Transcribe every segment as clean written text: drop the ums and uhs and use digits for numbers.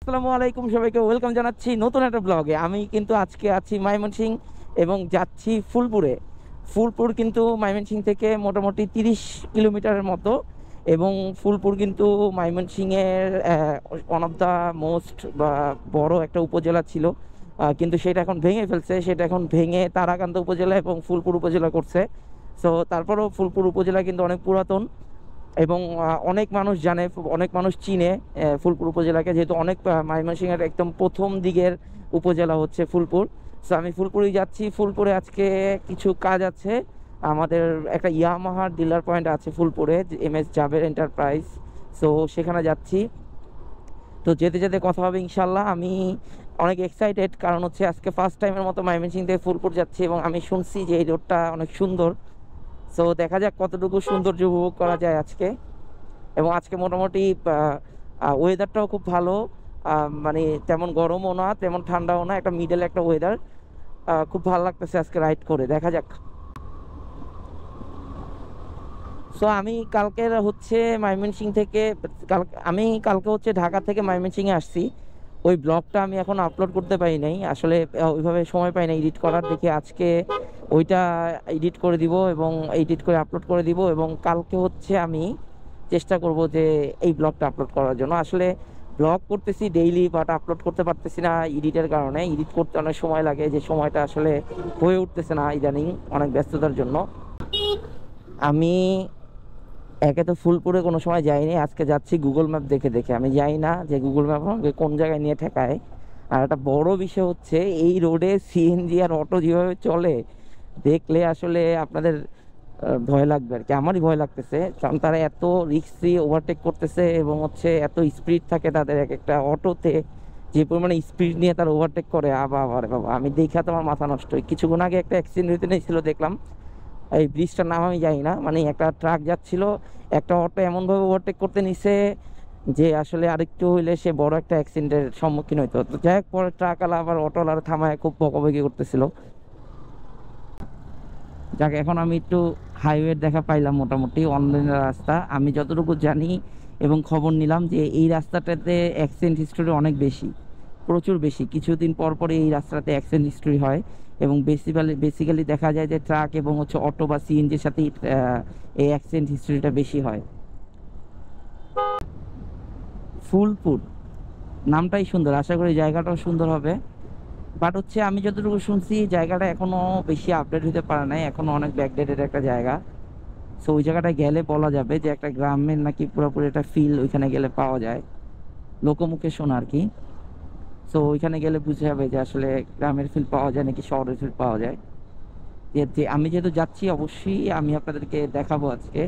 আসসালামু আলাইকুম, সবাইকে ওয়েলকাম জানাচ্ছি নতুন একটা ব্লগে। আমি কিন্তু আজকে আছি ময়মনসিংহ এবং যাচ্ছি ফুলপুরে। ফুলপুর কিন্তু ময়মনসিংহ থেকে মোটামুটি 30 কিলোমিটারের মতো, এবং ফুলপুর কিন্তু ময়মনসিংহের ওয়ান অফ দ্য মোস্ট বা বড় একটা উপজেলা ছিল, কিন্তু সেটা এখন ভেঙে ফেলছে। সেটা এখন ভেঙে তারাকান্দা উপজেলা এবং ফুলপুর উপজেলা করছে। সো তারপরেও ফুলপুর উপজেলা কিন্তু অনেক পুরাতন এবং অনেক মানুষ জানে, অনেক মানুষ চিনে ফুলপুর উপজেলাকে, যেহেতু অনেক ময়মনসিংহের একদম প্রথম দিকের উপজেলা হচ্ছে ফুলপুর। সো আমি ফুলপুরেই যাচ্ছি। ফুলপুরে আজকে কিছু কাজ আছে। আমাদের একটা ইয়ামাহার ডিলার পয়েন্ট আছে ফুলপুরে, MS জাবের এন্টারপ্রাইজ। সো সেখানে যাচ্ছি। তো যেতে যেতে কথা হবে ইনশাল্লাহ। আমি অনেক এক্সাইটেড, কারণ হচ্ছে আজকে ফার্স্ট টাইমের মতো ময়মনসিংহ থেকে ফুলপুর যাচ্ছি এবং আমি শুনছি যে এই রোডটা অনেক সুন্দর। সো দেখা যাক কতটুকু সৌন্দর্য উপভোগ করা যায় আজকে। এবং আজকে মোটামুটি ওয়েদারটাও খুব ভালো, মানে তেমন গরমও না তেমন ঠান্ডাও না, একটা মিডল একটা ওয়েদার। খুব ভালো লাগতেছে আজকে রাইড করে, দেখা যাক। সো আমি কালকের হচ্ছে ময়মনসিংহ থেকে আমি কালকে হচ্ছে ঢাকা থেকে ময়মনসিংহে আসছি। ওই ব্লগটা আমি এখন আপলোড করতে পারি নাই আসলে, ওইভাবে সময় পাই না এডিট করার। দেখে আজকে ওইটা এডিট করে দিব এবং এডিট করে আপলোড করে দিব, এবং কালকে হচ্ছে আমি চেষ্টা করব যে এই ব্লগটা আপলোড করার জন্য। আসলে ব্লগ করতেছি ডেইলি, বাট আপলোড করতে পারতেছি না এডিটের কারণে। এডিট করতে অনেক সময় লাগে, যে সময়টা আসলে হয়ে উঠতেছে না ইদানিং অনেক ব্যস্ততার জন্য। আমি একে তো ফুলপুরে কোনো সময় যাইনি, আজকে যাচ্ছি গুগল ম্যাপ দেখে দেখে। আমি যাই না যে গুগল ম্যাপ আমাকে কোন জায়গায় নিয়ে ঠেকায়। আর একটা বড় বিষয় হচ্ছে এই রোডে CNG আর অটো যেভাবে চলে, দেখলে আসলে আপনাদের ভয় লাগবে আর কি। আমারই ভয় লাগতেছে, কারণ তারা এত রিক্সি ওভারটেক করতেছে এবং হচ্ছে এত স্পিড থাকে তাদের এক একটা অটোতে, যে পরিমাণে স্পিড নিয়ে তারা ওভারটেক করে। আবার বাবা, আমি দেখা তোমার মাথা নষ্ট। কিছুক্ষণ আগে একটা অ্যাক্সিডেন্ট হতে নিয়েছিল দেখলাম, এই ব্রিজটার নাম আমি জানি না, মানে একটা ট্রাক যাচ্ছিল, একটা অটো এমনভাবে ওভারটেক করতে নিছে যে আসলে আরেকটু হইলে সে বড় একটা অ্যাক্সিডেন্টের সম্মুখীন হইতো। তো যাই হোক, পরে ট্রাকওয়ালা আবার অটোওয়ালা থামায় খুব বকাবকি করতেছিল। যাক, এখন আমি একটু হাইওয়ের দেখা পাইলাম, মোটামুটি অনলাইনের রাস্তা। আমি যতটুকু জানি এবং খবর নিলাম যে এই রাস্তাটাতে অ্যাক্সিডেন্ট হিস্টোরি অনেক বেশি, প্রচুর বেশি। কিছুদিন পর পরে এই রাস্তাতে অ্যাক্সিডেন্ট হিস্টোরি হয়, এবং বেসিক্যালি দেখা যায় যে ট্রাক এবং হচ্ছে অটো বা CNGর সাথে এই অ্যাক্সিডেন্ট হিস্টোরিটা বেশি হয়। ফুলপুর নামটাই সুন্দর, আশা করি জায়গাটাও সুন্দর হবে। বাট হচ্ছে আমি যতটুকু শুনছি জায়গাটা এখনো বেশি আপডেট হতে পারে নাই, এখনো অনেক ব্যাকডেটেড একটা জায়গা। সো ওই জায়গাটা গেলে বলা যাবে যে একটা গ্রামের নাকি পুরোপুরি একটা ফিল ওইখানে গেলে পাওয়া যায়, লোকমুখে শোনা আর কি। সো ওইখানে গেলে বুঝে যাবে যে আসলে গ্রামের ফিল পাওয়া যায় নাকি শহরের ফিল পাওয়া যায়। যে আমি যেহেতু যাচ্ছি, অবশ্যই আমি আপনাদেরকে দেখাবো আজকে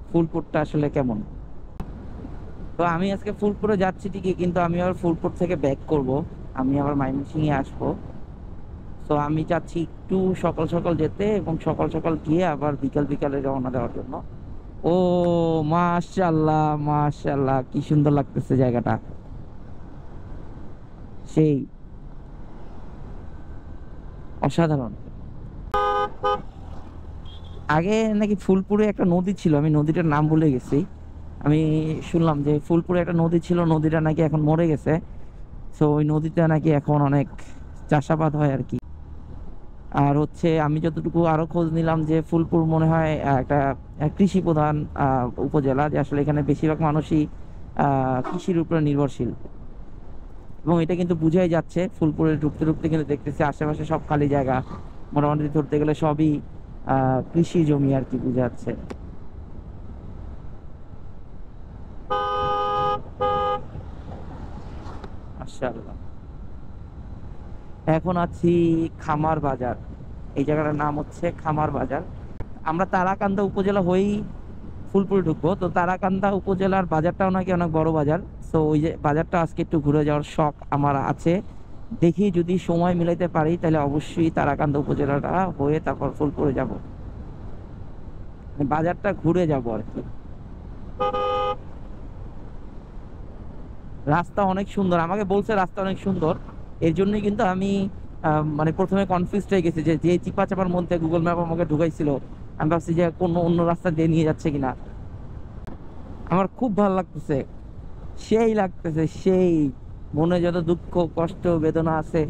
ফুলপুরটা আসলে কেমন। তো আমি আজকে ফুলপুরে যাচ্ছি ঠিকই, কিন্তু আমি আবার ফুলপুর থেকে ব্যাক করব, আমি আবার ময়মনসিংহে আসবো। তো আমি চাচ্ছি একটু সকাল সকাল যেতে এবং সকাল সকাল গিয়ে আবার বিকাল বিকালে রওনা দেওয়ার জন্য। ও মাশাআল্লাহ মাশাআল্লাহ, কি সুন্দর লাগতেছে জায়গাটা, সেই অসাধারণ। আগে নাকি ফুলপুরে একটা নদী ছিল, আমি নদীটার নাম ভুলে গেছি। আমি শুনলাম যে ফুলপুরে একটা নদী ছিল, নদীটা নাকি এখন মরে গেছে। তো ওই নদীতে নাকি এখন অনেক চাষাবাদ হয় আর কি। আর হচ্ছে আমি যতটুকু আরো খোঁজ নিলাম যে ফুলপুর মনে হয় একটা কৃষি প্রধান উপজেলা, যে আসলে এখানে বেশিরভাগ মানুষই কৃষির উপরে নির্ভরশীল। এবং এটা কিন্তু বুঝাই যাচ্ছে, ফুলপুরে ঢুকতে ঢুকতে কিন্তু দেখতেছি আশেপাশে সব খালি জায়গা, মোটামুটি ধরতে গেলে সবই কৃষি জমি আর কি, বোঝা যাচ্ছে। মাশাআল্লাহ। এখন আছি খামার বাজার, এই জায়গাটার নাম হচ্ছে খামার বাজার। আমরা তারাকান্দা উপজেলা হয়েই ফুলপুরে ঢুকবো, তো তারাকান্দা উপজেলার বাজারটাও নাকি অনেক বড় বাজার। তো ওই যে বাজারটা আজকে একটু ঘুরে যাওয়ার শখ আমার আছে। দেখি যদি সময় মিলাইতে পারি তাহলে অবশ্যই তারাকান্দা উপজেলাটা হয়ে তারপর ফুলপুরে যাব, বাজারটা ঘুরে যাব আর কি। রাস্তা অনেক সুন্দর, আমাকে বলছে রাস্তা অনেক সুন্দর। এর জন্যই কিন্তু আমি মানে প্রথমে কনফিউজ হয়ে গেছি, যে যে চিপা চাপার মধ্যে গুগল ম্যাপ আমাকে ঢুকাইছিল, আমি ভাবছি যে কোনো অন্য রাস্তা দিয়ে নিয়ে যাচ্ছে কিনা। আমার খুব ভালো লাগতেছে, সেই লাগতেছে সেই। মনে যত দুঃখ কষ্ট বেদনা আছে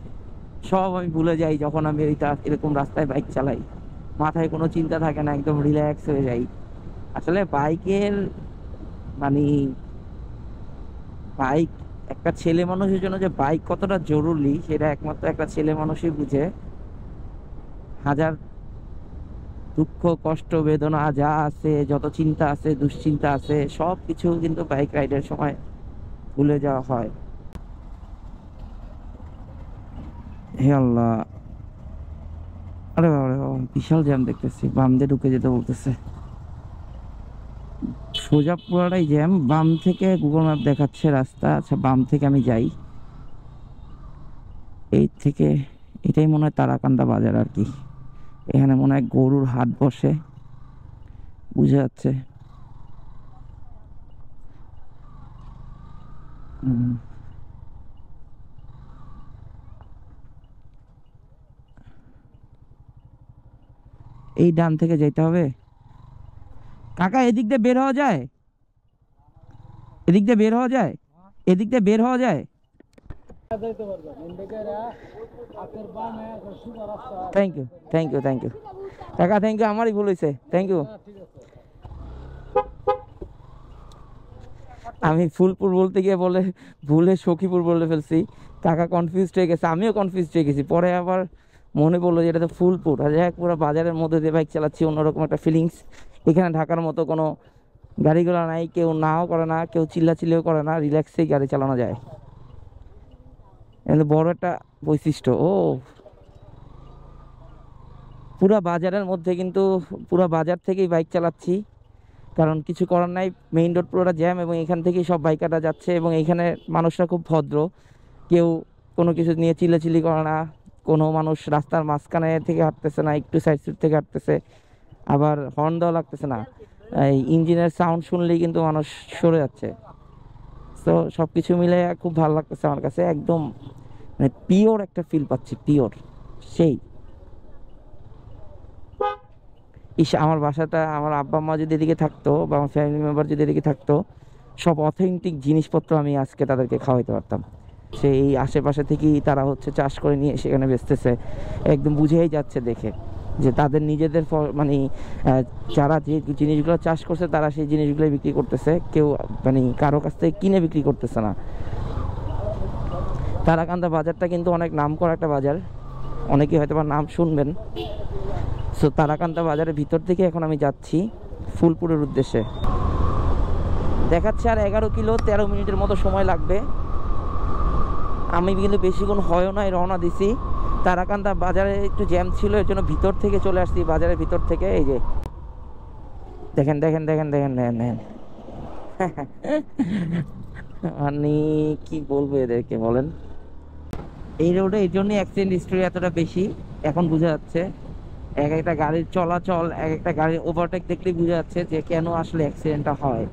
সব আমি ভুলে যাই যখন আমি এরকম রাস্তায় বাইক চালাই। মাথায় কোনো চিন্তা থাকে না, একদম রিল্যাক্স হয়ে যাই। আসলে বাইকের মানে বাইক একটা ছেলে মানুষের জন্য যে বাইক কতটা জরুরি সেটা একমাত্র একটা ছেলে মানুষই বুঝে। হাজার দুঃখ কষ্ট বেদনা যা আছে, যত চিন্তা আছে দুশ্চিন্তা আছে, সব কিছু কিন্তু বাইক রাইডের সময় ভুলে যাওয়া হয়। হে আল্লাহ, আরে বাবা রে বাবা, বিশাল জ্যাম দেখতেছি, বাম দিয়ে ঢুকে যেতে বলতেছে। সোজা পুরাটাই জ্যাম, বাম থেকে গুগল ম্যাপ দেখাচ্ছে রাস্তা। আচ্ছা বাম থেকে আমি যাই, এই থেকে এটাই মনে হয় তারাকান্দা বাজার আর কি। এখানে মনে হয় গরুর হাট বসে, বুঝা যাচ্ছে। এই ডান থেকে যেতে হবে। কাকা এদিক দিয়ে বের হওয়া যায়? এদিক দিয়ে বের হওয়া যায়? এদিক দিয়ে বের হওয়া যায়? Thank you thank you thank you কাকা, থ্যাংক ইউ, আমারই ভুল হয়েছে, থ্যাংক ইউ। আমি ফুলপুর বলতে গিয়ে বলে ভুলে সখীপুর বলে ফেলছি। কাকা কনফিউজড হয়ে গেছে, আমিও কনফিউজড হয়ে গেছি। পরে আবার মনে পড়লো যে এটা তো ফুলপুর। আর যাই হোক, পুরো বাজারের মধ্যে দিয়ে বাইক চালাচ্ছি, অন্যরকম একটা ফিলিংস। এখানে ঢাকার মতো কোনো গাড়ি ঘোড়া নাই, কেউ নাও করে না, কেউ চিল্লাচিল্লিও করে না, রিল্যাক্সেই গাড়ি চালানো যায়। এটা বড় একটা বৈশিষ্ট্য। ও পুরা বাজারের মধ্যে, কিন্তু পুরা বাজার থেকেই বাইক চালাচ্ছি, কারণ কিছু করার নাই। মেইন রোড পুরোটা জ্যাম এবং এখান থেকেই সব বাইকাররা যাচ্ছে। এবং এইখানে মানুষরা খুব ভদ্র, কেউ কোনো কিছু নিয়ে চিল্লাচিল্লি করে না। কোনো মানুষ রাস্তার মাঝখানে থেকে হাঁটতেছে না, একটু সাইড সাইড থেকে হাঁটতেছে। আবার হর্ন দেওয়া লাগতেছে না, এই ইঞ্জিনের সাউন্ড শুনলেই কিন্তু মানুষ সরে যাচ্ছে। তো সব কিছু মিলে খুব ভালো লাগতেছে আমার কাছে। একদম মানে পিওর একটা ফিল পাচ্ছি, পিওর সেই। আমার বাসাটা, আমার আব্বা আম্মা যদি এদিকে থাকতো বা আমার ফ্যামিলি মেম্বার যদি এদিকে থাকতো, সব অথেন্টিক জিনিসপত্র আমি আজকে তাদেরকে খাওয়াইতে পারতাম। সেই আশেপাশে থেকেই তারা হচ্ছে চাষ করে নিয়ে সেখানে বেচতেছে। একদম বুঝেই যাচ্ছে দেখে যে তাদের নিজেদের মানে যারা যে জিনিসগুলো চাষ করছে তারা সেই জিনিসগুলো বিক্রি করতেছে, কেউ মানে কারো কাছ থেকে কিনে বিক্রি করতেছে না। তারাকান্দা বাজারটা কিন্তু অনেক নাম করা একটা বাজার, অনেকেই হয়তো বা নাম শুনবেন। সো তারাকান্দা বাজারের ভিতর থেকে এখন আমি যাচ্ছি ফুলপুরের উদ্দেশ্যে। দেখাচ্ছে আর 11 কিলো 13 মিনিটের মতো সময় লাগবে। আমি কিন্তু বেশিক্ষণ হয়ও নাই, রওনা দিছি। তারাকান্দা বাজারে একটু জ্যাম ছিল, এর জন্য ভিতর থেকে চলে আসছি, বাজারের ভিতর থেকে। এই যে দেখেন দেখেন দেখেন দেখেন দেখেন দেখেন মানে কি বলবো এদেরকে বলেন। এই রোডে এই জন্যই অ্যাক্সিডেন্ট হিস্ট্রি এতটা বেশি এখন বোঝা যাচ্ছে। এক একটা গাড়ির চলাচল, এক একটা গাড়ির ওভারটেক দেখলেই বোঝা যাচ্ছে যে কেন আসলে অ্যাক্সিডেন্টটা হয়।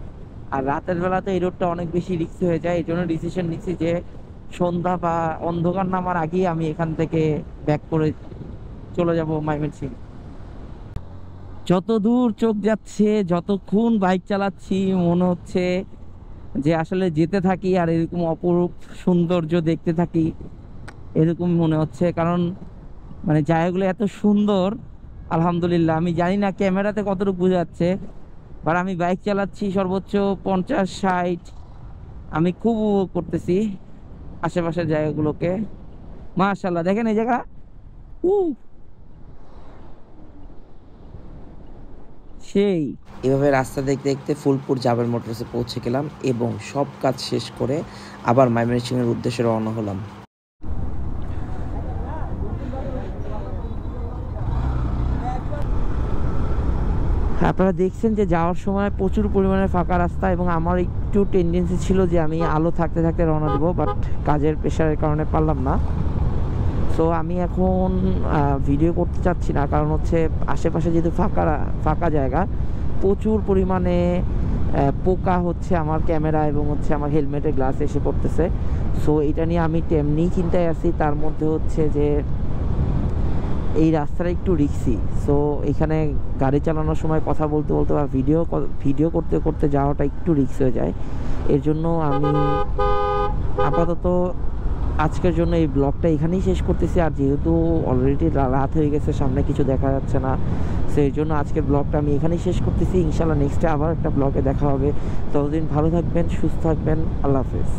আর রাতের বেলা তো এই রোডটা অনেক বেশি রিস্ক হয়ে যায়। এই জন্য ডিসিশন নিচ্ছি যে সন্ধ্যা বা অন্ধকার নামার আগেই আমি এখান থেকে ব্যাক করে চলে যাব ময়মনসিংহ। যত দূর চোখ যাচ্ছে, যতক্ষণ বাইক চালাচ্ছি, মনে হচ্ছে যে আসলে যেতে থাকি আর এরকম অপরূপ সৌন্দর্য দেখতে থাকি, এরকম মনে হচ্ছে। কারণ মানে জায়গাগুলো এত সুন্দর, আলহামদুলিল্লাহ। আমি জানি না ক্যামেরাতে কতটুকু বোঝা যাচ্ছে, বাট আমি বাইক চালাচ্ছি সর্বোচ্চ 50-60, আমি খুব উপভোগ করতেছি আশেপাশের জায়গাগুলোকে। মাশাআল্লাহ, দেখেন এই জায়গা সেই। এভাবে রাস্তা দেখতে দেখতে ফুলপুর জাবের মোটরসে পৌঁছে গেলাম এবং সব কাজ শেষ করে আবার ময়মনসিংহের উদ্দেশ্যে রওনা হলাম। আপনারা দেখছেন যে যাওয়ার সময় প্রচুর পরিমাণে ফাঁকা রাস্তা, এবং আমার একটু টেন্ডেন্সি ছিল যে আমি আলো থাকতে থাকতে রওনা দেবো, বাট কাজের প্রেশারের কারণে পারলাম না। সো আমি এখন ভিডিও করতে চাচ্ছি না, কারণ হচ্ছে আশেপাশে যেহেতু ফাঁকা জায়গা, প্রচুর পরিমাণে পোকা হচ্ছে আমার ক্যামেরা এবং হচ্ছে আমার হেলমেটের গ্লাস এসে পড়তেছে। সো এটা নিয়ে আমি তেমনি চিন্তায় আছি। তার মধ্যে হচ্ছে যে এই রাস্তাটা একটু রিস্কি। সো এখানে গাড়ি চালানোর সময় কথা বলতে বলতে বা ভিডিও করতে করতে যাওয়াটা একটু রিস্ক হয়ে যায়। এর জন্য আমি আপাতত আজকের জন্য এই ব্লগটা এখানেই শেষ করতেছি। আর যেহেতু অলরেডি রাত হয়ে গেছে, সামনে কিছু দেখা যাচ্ছে না, সেই জন্য আজকের ব্লগটা আমি এখানেই শেষ করতেছি। ইনশাল্লাহ নেক্সটে আবার একটা ব্লগে দেখা হবে। ততদিন ভালো থাকবেন, সুস্থ থাকবেন। আল্লাহ হাফেজ।